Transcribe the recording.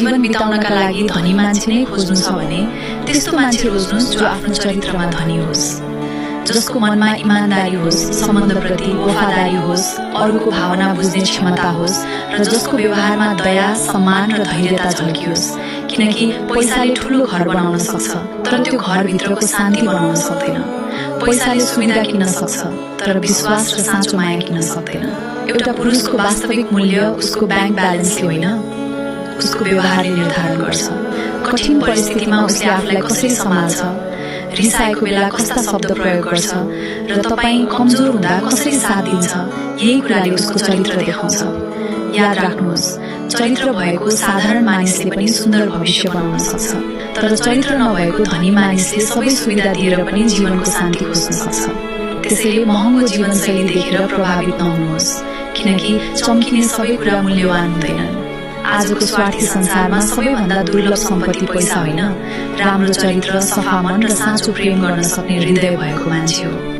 जीवन बिताउनका लागि धनी मान्छे नै खोज्नु छ भने त्यस्तो मान्छे खोज्नुहोस् जो आफ्नो चरित्रमा धनी होस्, जसको मनमा इमानदारी होस्, सम्बन्धप्रति वफादारी होस्, अरूको भावना बुझ्ने क्षमता होस् र जसको व्यवहारमा दया, सम्मान र धैर्यता झल्कियोस्। किनकि पैसाले ठूलो घर बनाउन सक्छ तर त्यो घरभित्रको शान्ति बनाउन सक्दैन। पैसाले सुविधा किन्न सक्छ तर विश्वास र साँचो माया किन्न सक्दैन। एउटा पुरुषको वास्तविक मूल्य उसको ब्याङ्क ब्यालेन्सले होइन, उसको व्यवहारले निर्धारण गर्छ। कठिन परिस्थितिमा उसले आफूलाई कसरी सम्हाल्छ, रिसाएको बेला कस्ता शब्द प्रयोग गर्छ र तपाईँ कमजोर हुँदा कसरी साथ दिन्छ, यही कुराले उसको चरित्र देखाउँछ। याद राख्नुहोस्, चरित्र भएको साधारण मानिसले पनि सुन्दर भविष्य बनाउन सक्छ, तर चरित्र नभएको धनी मानिसले सबै सुविधा दिएर पनि जीवनको शान्ति खोज्न सक्छ। त्यसैले महँगो जीवनशैली देखेर प्रभावित नहुनुहोस्, किनकि चम्किने सबै कुरा मूल्यवान हुँदैनन्। आजको स्वार्थी संसारमा सबैभन्दा दुर्लभ सम्पत्ति पैसा होइन, राम्रो चरित्र, सफा मन र साँचो प्रेम गर्न सक्ने हृदय भएको मान्छे हो।